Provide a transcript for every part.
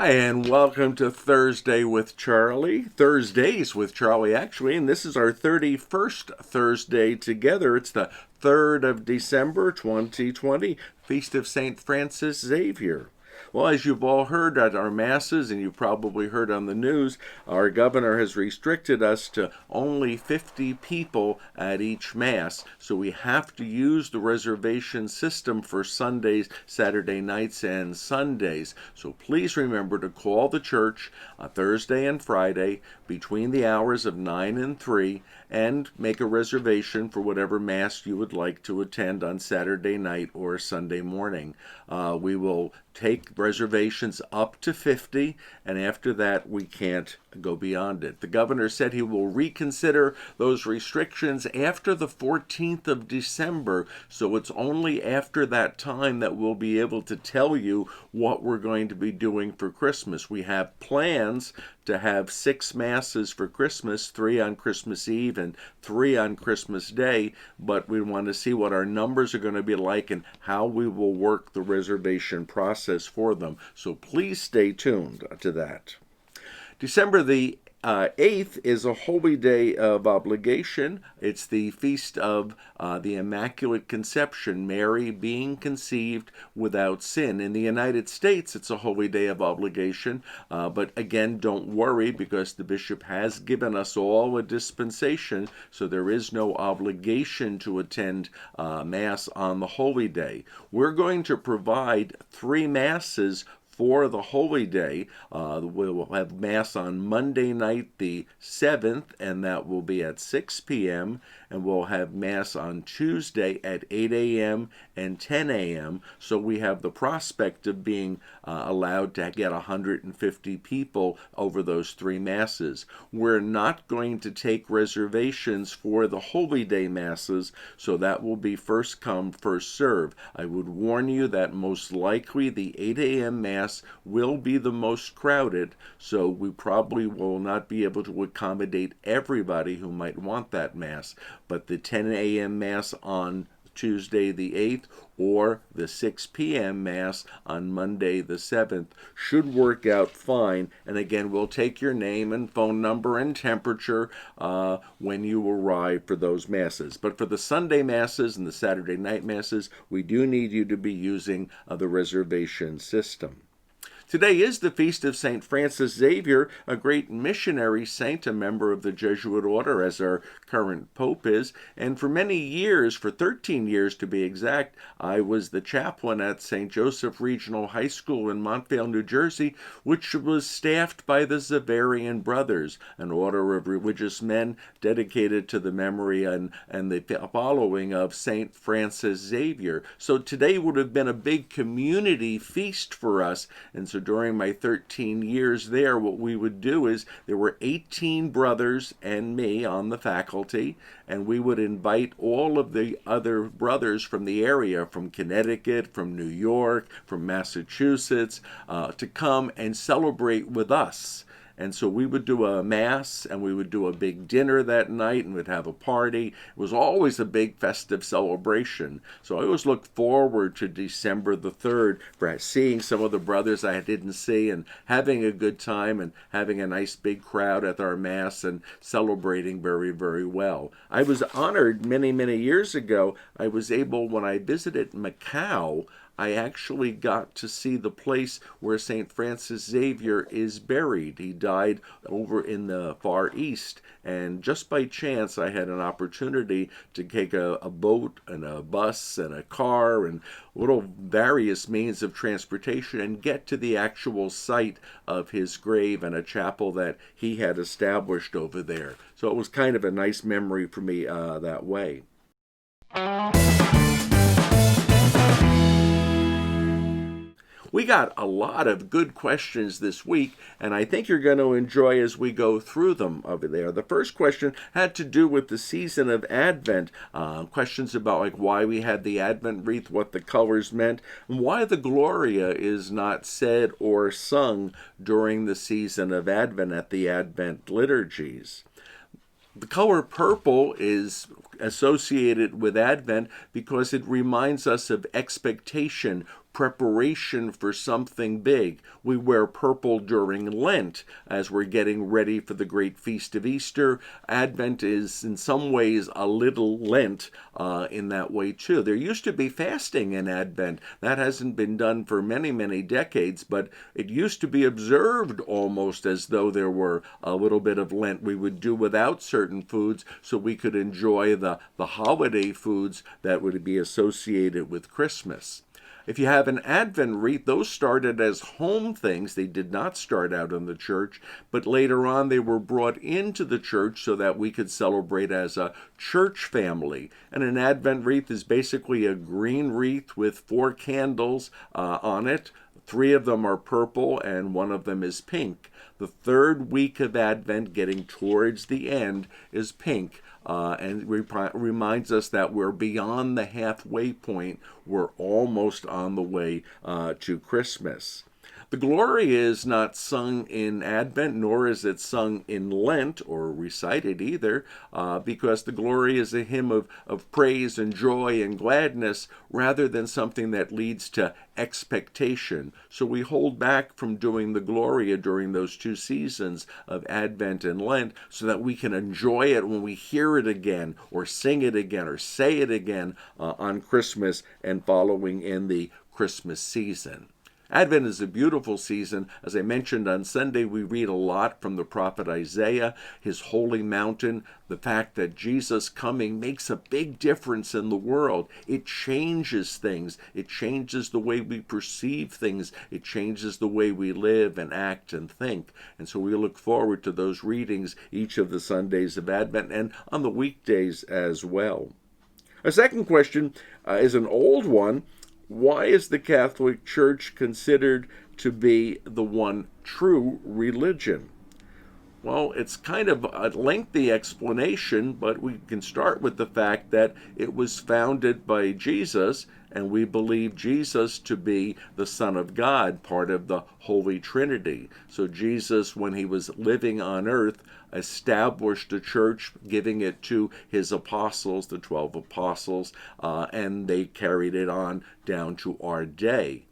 Hi, and welcome to Thursdays with Charlie, actually, and this is our 31st Thursday together. It's the 3rd of December, 2020, Feast of St. Francis Xavier. Well, as you've all heard at our masses, and you've probably heard on the news, our governor has restricted us to only 50 people at each mass. So we have to use the reservation system for Sundays, Saturday nights, and Sundays. So please remember to call the church on Thursday and Friday between the hours of 9 and 3 and make a reservation for whatever mass you would like to attend on Saturday night or Sunday morning. We will take reservations up to 50, and after that we can't go beyond it. The governor said he will reconsider those restrictions after the 14th of December, so it's only after that time that we'll be able to tell you what we're going to be doing for Christmas. We have plans to have 6 masses for Christmas, 3 on Christmas Eve and 3 on Christmas Day, but we want to see what our numbers are going to be like and how we will work the reservation process for them. So please stay tuned to that. December the 8th is a holy day of obligation. It's the feast of the Immaculate Conception, Mary being conceived without sin. In the United States, it's a holy day of obligation, but again, don't worry because the bishop has given us all a dispensation, so there is no obligation to attend Mass on the holy day. We're going to provide 3 masses for the holy day. We will have Mass on Monday night, the 7th, and that will be at 6 p.m., and we'll have Mass on Tuesday at 8 a.m. and 10 a.m., so we have the prospect of being allowed to get 150 people over those 3 Masses. We're not going to take reservations for the Holy Day Masses, so that will be first come, first serve. I would warn you that most likely the 8 a.m. Mass will be the most crowded, so we probably will not be able to accommodate everybody who might want that Mass. But the 10 a.m. Mass on Tuesday the 8th or the 6 p.m. Mass on Monday the 7th should work out fine. And again, we'll take your name and phone number and temperature when you arrive for those Masses. But for the Sunday Masses and the Saturday night Masses, we do need you to be using the reservation system. Today is the feast of St. Francis Xavier, a great missionary saint, a member of the Jesuit order, as our current pope is. And for many years, for 13 years to be exact, I was the chaplain at St. Joseph Regional High School in Montvale, New Jersey, which was staffed by the Xaverian Brothers, an order of religious men dedicated to the memory and the following of St. Francis Xavier. So today would have been a big community feast for us. And so during my 13 years there, what we would do is there were 18 brothers and me on the faculty, and we would invite all of the other brothers from the area, from Connecticut, from New York, from Massachusetts, to come and celebrate with us. And so we would do a Mass, and we would do a big dinner that night, and we'd have a party. It was always a big festive celebration. So I always looked forward to December the 3rd for seeing some of the brothers I didn't see and having a good time and having a nice big crowd at our Mass and celebrating very, very well. I was honored many, many years ago. I was able, when I visited Macau, I actually got to see the place where St. Francis Xavier is buried. He died over in the Far East, and just by chance I had an opportunity to take a boat and a bus and a car and little various means of transportation and get to the actual site of his grave and a chapel that he had established over there. So it was kind of a nice memory for me that way. We got a lot of good questions this week, and I think you're going to enjoy as we go through them over there. The first question had to do with the season of Advent, questions about like why we had the Advent wreath, what the colors meant, and why the Gloria is not said or sung during the season of Advent at the Advent liturgies. The color purple is associated with Advent because it reminds us of expectation, preparation for something big. We wear purple during Lent as we're getting ready for the great feast of Easter. Advent is in some ways a little Lent in that way too. There used to be fasting in Advent. That hasn't been done for many, many decades, but it used to be observed almost as though there were a little bit of Lent. We would do without certain foods so we could enjoy the holiday foods that would be associated with Christmas. If you have an Advent wreath, those started as home things. They did not start out in the church, but later on they were brought into the church so that we could celebrate as a church family. And an Advent wreath is basically a green wreath with 4 candles on it. 3 of them are purple and 1 of them is pink. The 3rd week of Advent, getting towards the end, is pink. And reminds us that we're beyond the halfway point. We're almost on the way to Christmas. The Glory is not sung in Advent, nor is it sung in Lent or recited either, because the Glory is a hymn of praise and joy and gladness rather than something that leads to expectation. So we hold back from doing the Gloria during those 2 seasons of Advent and Lent so that we can enjoy it when we hear it again or sing it again or say it again on Christmas and following in the Christmas season. Advent is a beautiful season. As I mentioned on Sunday, we read a lot from the prophet Isaiah, his holy mountain, the fact that Jesus coming makes a big difference in the world. It changes things. It changes the way we perceive things. It changes the way we live and act and think. And so we look forward to those readings each of the Sundays of Advent and on the weekdays as well. A second question is an old one. Why is the Catholic Church considered to be the one true religion? Well, it's kind of a lengthy explanation, but we can start with the fact that it was founded by Jesus, and we believe Jesus to be the Son of God, part of the Holy Trinity. So Jesus, when he was living on earth, established a church, giving it to his apostles, the 12 apostles, and they carried it on down to our day.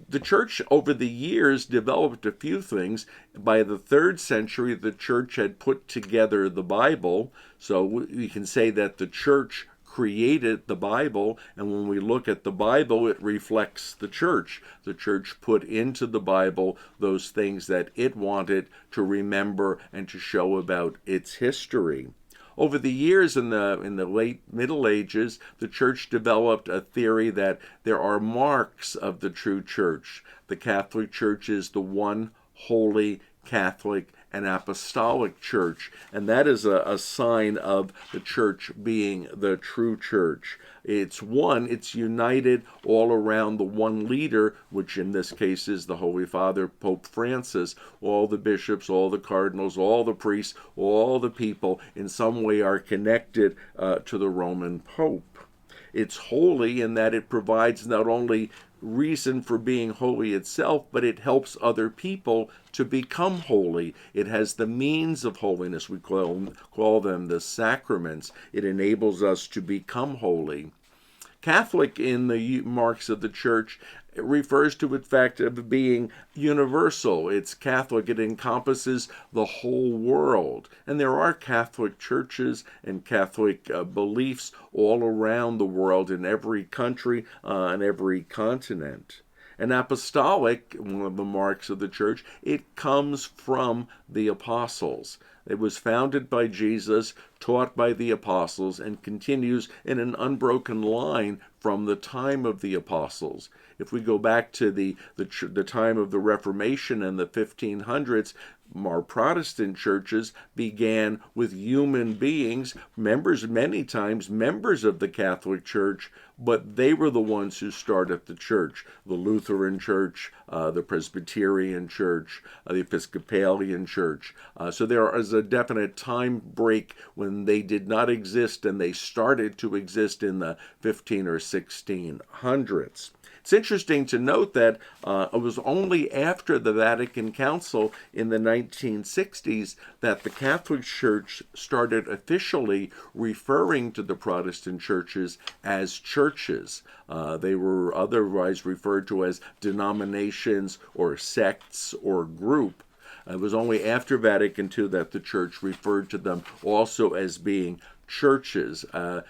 The church over the years developed a few things. By the 3rd century, the church had put together the Bible, so we can say that the church created the Bible, and when we look at the Bible, it reflects the church. The church put into the Bible those things that it wanted to remember and to show about its history. Over the years in the late Middle Ages, the church developed a theory that there are marks of the true church. The Catholic Church is the one holy Catholic and apostolic church, and that is a sign of the church being the true church. It's one, it's united all around the one leader, which in this case is the Holy Father, Pope Francis. All the bishops, all the cardinals, all the priests, all the people in some way are connected to the Roman Pope. It's holy in that it provides not only reason for being holy itself, but it helps other people to become holy. It has the means of holiness. We call them the sacraments. It enables us to become holy. Catholic in the marks of the church refers to the fact of being universal. It's Catholic. It encompasses the whole world. And there are Catholic churches and Catholic beliefs all around the world in every country and every continent. And apostolic, one of the marks of the church, it comes from the apostles. It was founded by Jesus, taught by the apostles, and continues in an unbroken line from the time of the apostles. If we go back to the time of the Reformation and the 1500s, our Protestant churches began with human beings, many times members of the Catholic Church, but they were the ones who started the church. The Lutheran Church, the Presbyterian Church, the Episcopalian Church. So there is a definite time break when they did not exist and they started to exist in the 15 or 1600s. It's interesting interesting to note that it was only after the Vatican Council in the 1960s that the Catholic Church started officially referring to the Protestant churches as churches. They were otherwise referred to as denominations or sects or group. It was only after Vatican II that the Church referred to them also as being churches,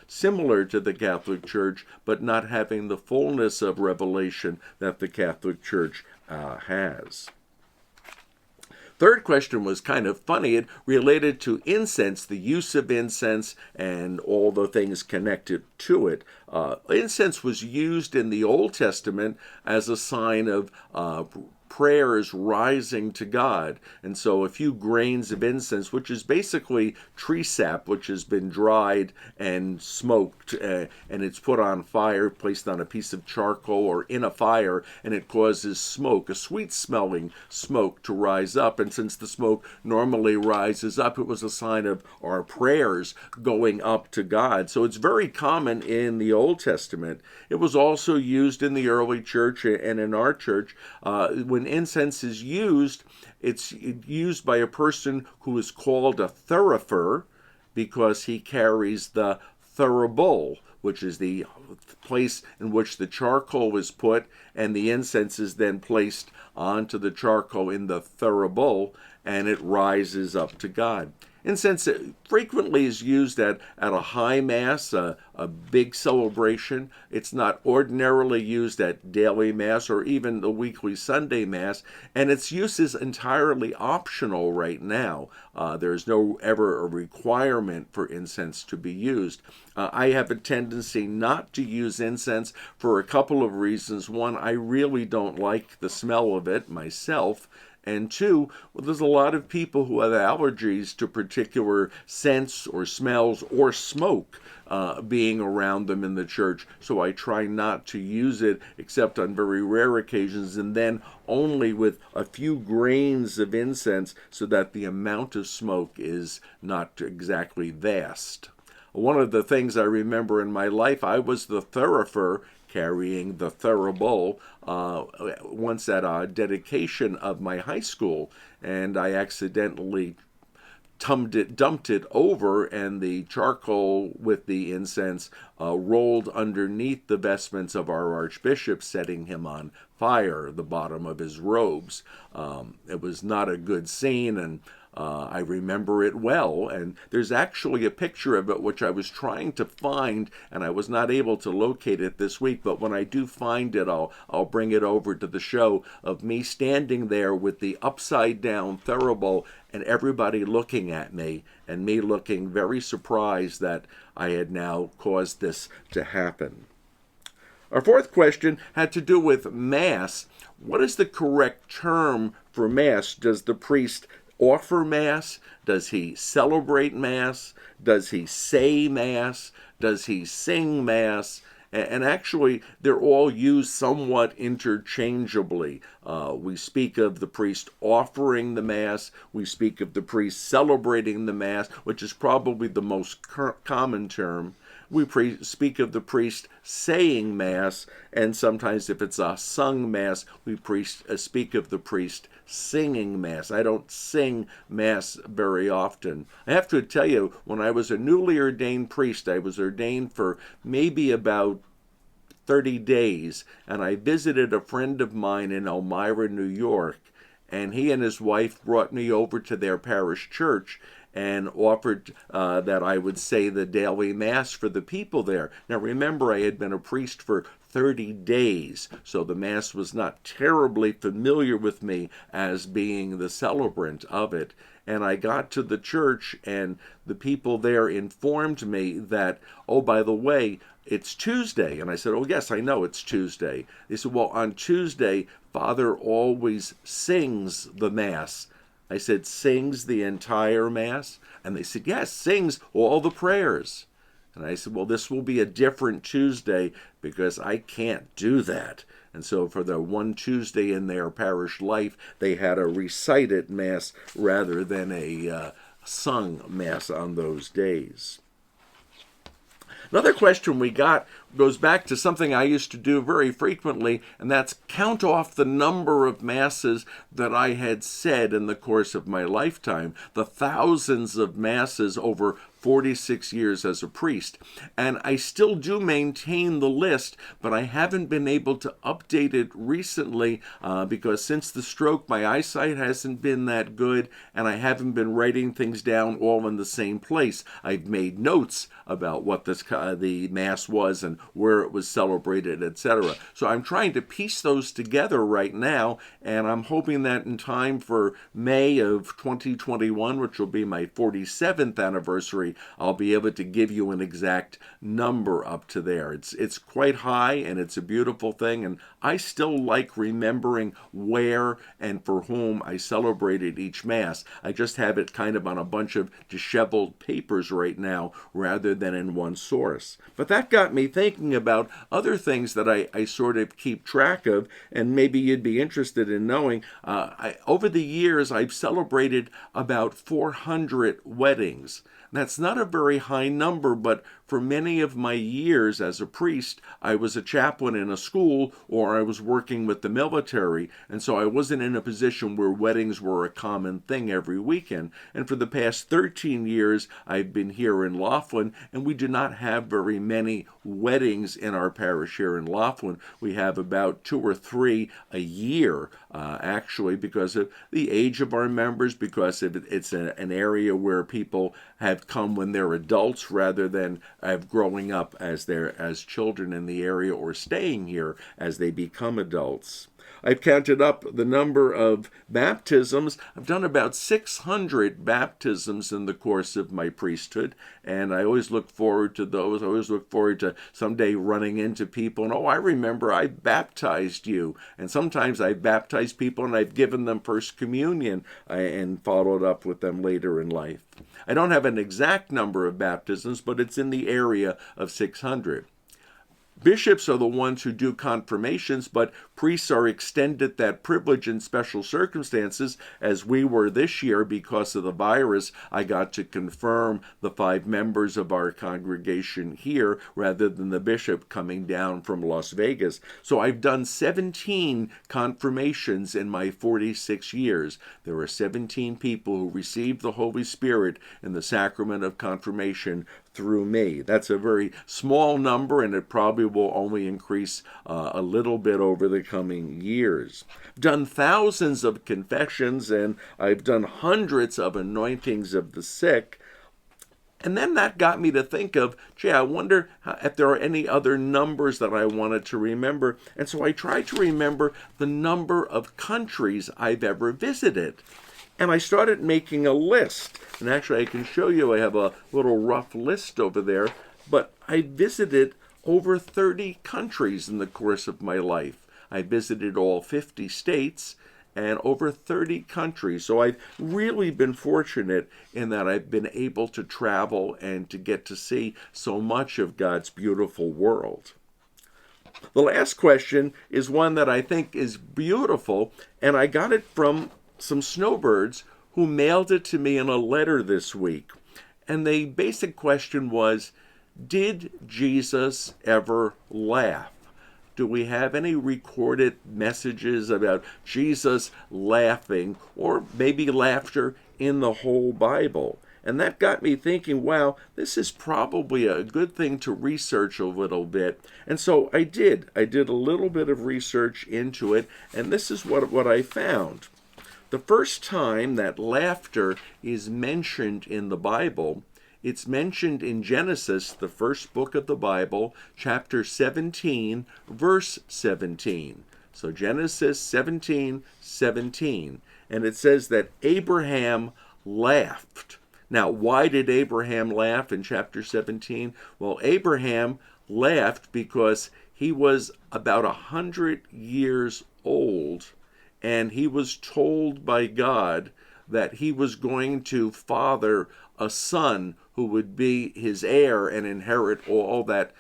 similar to the Catholic Church, but not having the fullness of revelation that the Catholic Church has. Third question was kind of funny. It related to incense, the use of incense, and all the things connected to it. Incense was used in the Old Testament as a sign of prayers rising to God. And so a few grains of incense, which is basically tree sap, which has been dried and smoked, and it's put on fire, placed on a piece of charcoal or in a fire, and it causes smoke, a sweet-smelling smoke, to rise up. And since the smoke normally rises up, it was a sign of our prayers going up to God. So it's very common in the Old Testament. It was also used in the early church and in our church. When incense is used, it's used by a person who is called a thurifer because he carries the thurible, which is the place in which the charcoal is put, and the incense is then placed onto the charcoal in the thurible, and it rises up to God. Incense frequently is used at a high mass, a big celebration. It's not ordinarily used at daily mass or even the weekly Sunday mass, and its use is entirely optional right now. There's no ever a requirement for incense to be used. I have a tendency not to use incense for a couple of reasons. One, I really don't like the smell of it myself. And two, well, there's a lot of people who have allergies to particular scents or smells or smoke being around them in the church. So I try not to use it except on very rare occasions, and then only with a few grains of incense so that the amount of smoke is not exactly vast. One of the things I remember in my life, I was the thurifer carrying the thurible once at a dedication of my high school, and I accidentally dumped it over, and the charcoal with the incense rolled underneath the vestments of our archbishop, setting him on fire, the bottom of his robes. It was not a good scene, and I remember it well, and there's actually a picture of it which I was trying to find, and I was not able to locate it this week, but when I do find it, I'll bring it over to the show, of me standing there with the upside-down thurible and everybody looking at me, and me looking very surprised that I had now caused this to happen. Our fourth question had to do with Mass. What is the correct term for Mass? Does the priest offer Mass? Does he celebrate Mass? Does he say Mass? Does he sing Mass? And actually, they're all used somewhat interchangeably. We speak of the priest offering the Mass. We speak of the priest celebrating the Mass, which is probably the most common term. We speak of the priest saying Mass, and sometimes if it's a sung Mass, we speak of the priest singing Mass. I don't sing Mass very often. I have to tell you, when I was a newly ordained priest, I was ordained for maybe about 30 days, and I visited a friend of mine in Elmira, New York, and he and his wife brought me over to their parish church and offered that I would say the daily Mass for the people there. Now remember, I had been a priest for 30 days, so the Mass was not terribly familiar with me as being the celebrant of it. And I got to the church, and the people there informed me that, oh, by the way, it's Tuesday. And I said, oh, yes, I know it's Tuesday. They said, well, on Tuesday, Father always sings the Mass. I said, sings the entire Mass? And they said, yes, sings all the prayers. And I said, well, this will be a different Tuesday because I can't do that. And so for the one Tuesday in their parish life, they had a recited Mass rather than a sung Mass on those days. Another question we got goes back to something I used to do very frequently, and that's count off the number of masses that I had said in the course of my lifetime, the thousands of masses over 46 years as a priest. And I still do maintain the list, but I haven't been able to update it recently because since the stroke, my eyesight hasn't been that good, and I haven't been writing things down all in the same place. I've made notes about what the Mass was and where it was celebrated, etc. So I'm trying to piece those together right now, and I'm hoping that in time for May of 2021, which will be my 47th anniversary, I'll be able to give you an exact number up to there. It's quite high, and it's a beautiful thing, and I still like remembering where and for whom I celebrated each Mass. I just have it kind of on a bunch of disheveled papers right now rather than in one source. But that got me thinking about other things that I sort of keep track of, and maybe you'd be interested in knowing. Over the years, I've celebrated about 400 weddings. That's not a very high number, but for many of my years as a priest, I was a chaplain in a school or I was working with the military, and so I wasn't in a position where weddings were a common thing every weekend. And for the past 13 years, I've been here in Laughlin, and we do not have very many weddings in our parish here in Laughlin. We have about 2 or 3 a year, actually, because of the age of our members, because it's an area where people have come when they're adults rather than growing up as children in the area or staying here as they become adults. I've counted up the number of baptisms. I've done about 600 baptisms in the course of my priesthood, and I always look forward to those. I always look forward to someday running into people, and I remember I baptized you. And sometimes I baptized people and I've given them First Communion and followed up with them later in life. I don't have an exact number of baptisms, but it's in the area of 600. Bishops are the ones who do confirmations, but priests are extended that privilege in special circumstances, as we were this year because of the virus. I got to confirm the 5 members of our congregation here rather than the bishop coming down from Las Vegas. So I've done 17 confirmations in my 46 years. There are 17 people who received the Holy Spirit in the sacrament of confirmation through me. That's a very small number, and it probably will only increase a little bit over the coming years. I've done thousands of confessions, and I've done hundreds of anointings of the sick. And then that got me to think of, I wonder if there are any other numbers that I wanted to remember. And so I tried to remember the number of countries I've ever visited. And I started making a list. And actually, I can show you, I have a little rough list over there. But I visited over 30 countries in the course of my life. I visited all 50 states and over 30 countries. So I've really been fortunate in that I've been able to travel and to get to see so much of God's beautiful world. The last question is one that I think is beautiful, and I got it from some snowbirds who mailed it to me in a letter this week. And the basic question was, did Jesus ever laugh? Do we have any recorded messages about Jesus laughing, or maybe laughter, in the whole Bible? And that got me thinking, wow, this is probably a good thing to research a little bit. And so I did. I did a little bit of research into it, and this is what I found. The first time that laughter is mentioned in the Bible, it's mentioned in Genesis, the first book of the Bible, chapter 17, verse 17. So Genesis 17:17. And it says that Abraham laughed. Now, why did Abraham laugh in chapter 17? Well, Abraham laughed because he was about 100 years old, and he was told by God that he was going to father a son who would be his heir and inherit all that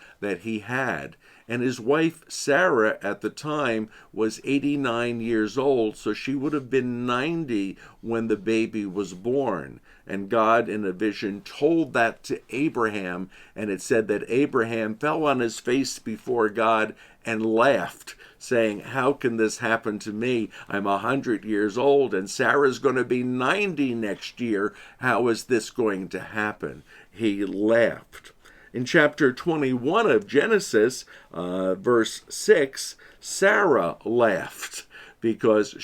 he had. And his wife, Sarah, at the time was 89 years old, so she would have been 90 when the baby was born. And God, in a vision, told that to Abraham, and it said that Abraham fell on his face before God and laughed, saying, "How can this happen to me? I'm 100 years old, and Sarah's going to be 90 next year. How is this going to happen?" He laughed. In chapter 21 of Genesis, verse 6, Sarah laughed because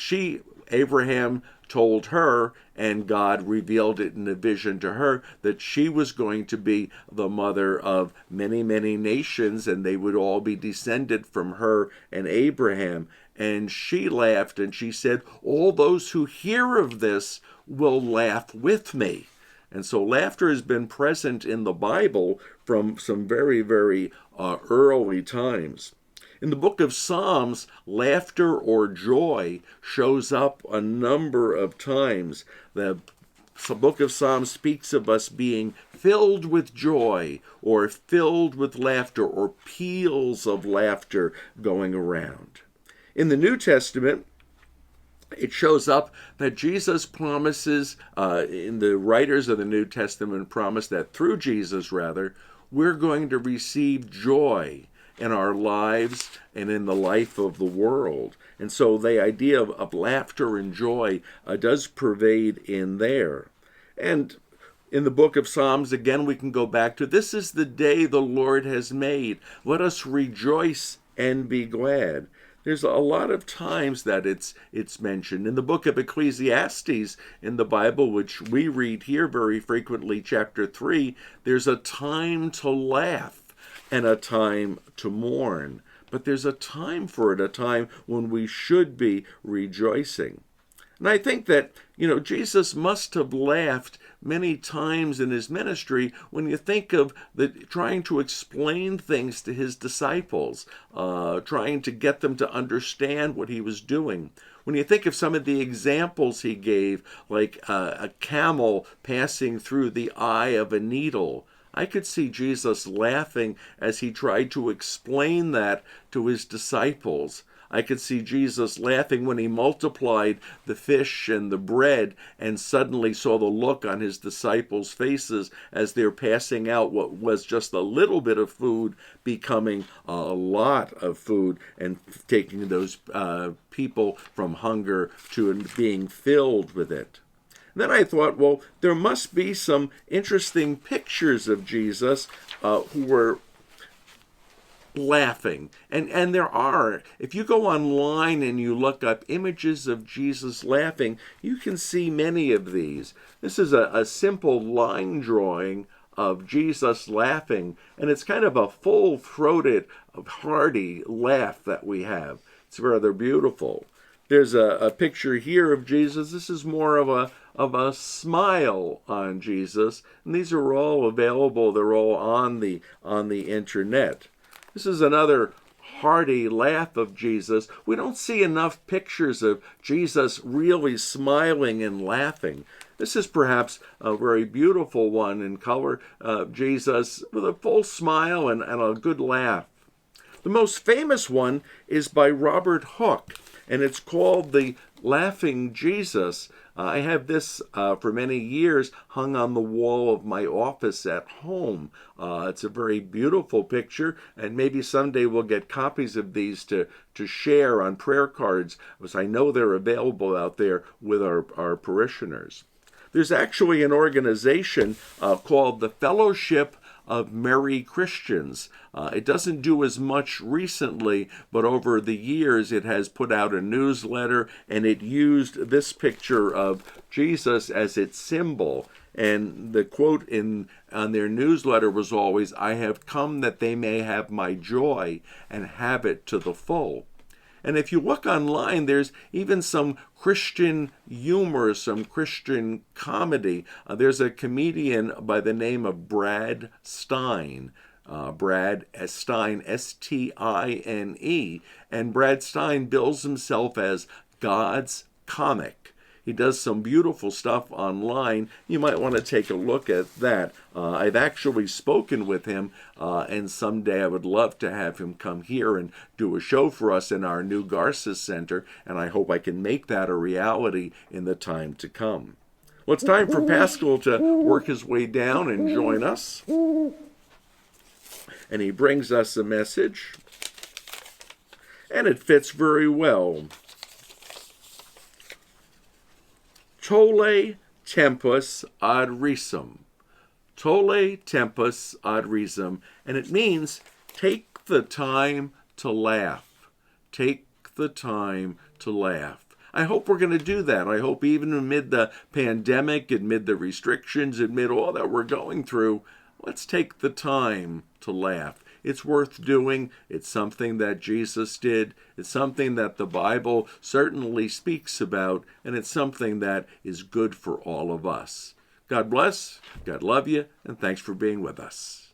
Abraham told her, and God revealed it in a vision to her, that she was going to be the mother of many, many nations, and they would all be descended from her and Abraham. And she laughed, and she said, "All those who hear of this will laugh with me." And so laughter has been present in the Bible from some very, very early times. In the book of Psalms, laughter or joy shows up a number of times. The book of Psalms speaks of us being filled with joy or filled with laughter or peals of laughter going around. In the New Testament, it shows up that Jesus promises, in the writers of the New Testament promise that through Jesus, we're going to receive joy in our lives and in the life of the world. And so the idea of laughter and joy does pervade in there. And in the book of Psalms, again, we can go back to, "This is the day the Lord has made. Let us rejoice and be glad." There's a lot of times that it's mentioned. In the book of Ecclesiastes in the Bible, which we read here very frequently, chapter 3, there's a time to laugh and a time to mourn. But there's a time for it, a time when we should be rejoicing. And I think that, Jesus must have laughed many times in his ministry when you think of trying to explain things to his disciples, trying to get them to understand what he was doing. When you think of some of the examples he gave, like a camel passing through the eye of a needle, I could see Jesus laughing as he tried to explain that to his disciples. I could see Jesus laughing when he multiplied the fish and the bread and suddenly saw the look on his disciples' faces as they're passing out what was just a little bit of food becoming a lot of food and taking those people from hunger to being filled with it. Then I thought, well, there must be some interesting pictures of Jesus who were laughing. And there are. If you go online and you look up images of Jesus laughing, you can see many of these. This is a simple line drawing of Jesus laughing, and it's kind of a full-throated, hearty laugh that we have. It's rather beautiful. There's a picture here of Jesus. This is more of a smile on Jesus, and these are all available. They're all on the internet. This is another hearty laugh of Jesus. We don't see enough pictures of Jesus really smiling and laughing. This is perhaps a very beautiful one in color. Jesus with a full smile and a good laugh. The most famous one is by Robert Hooke, and it's called The Laughing Jesus. I have this for many years hung on the wall of my office at home. It's a very beautiful picture, and maybe someday we'll get copies of these to share on prayer cards, because I know they're available out there with our parishioners. There's actually an organization called the Fellowship of Merry Christians. It doesn't do as much recently, but over the years it has put out a newsletter, and it used this picture of Jesus as its symbol. And the quote on their newsletter was always, "I have come that they may have my joy and have it to the full." And if you look online, there's even some Christian humor, some Christian comedy. There's a comedian by the name of Brad Stein. Brad Stein, S-T-I-N-E. And Brad Stein bills himself as God's comic. He does some beautiful stuff online. You might want to take a look at that. I've actually spoken with him, and someday I would love to have him come here and do a show for us in our new Garces Center, and I hope I can make that a reality in the time to come. Well, it's time for Pascal to work his way down and join us. And he brings us a message, and it fits very well. Tolle Tempus ad Risum. Tolle Tempus ad Risum. And it means take the time to laugh. Take the time to laugh. I hope we're going to do that. I hope even amid the pandemic, amid the restrictions, amid all that we're going through, let's take the time to laugh. It's worth doing. It's something that Jesus did. It's something that the Bible certainly speaks about, and it's something that is good for all of us. God bless, God love you, and thanks for being with us.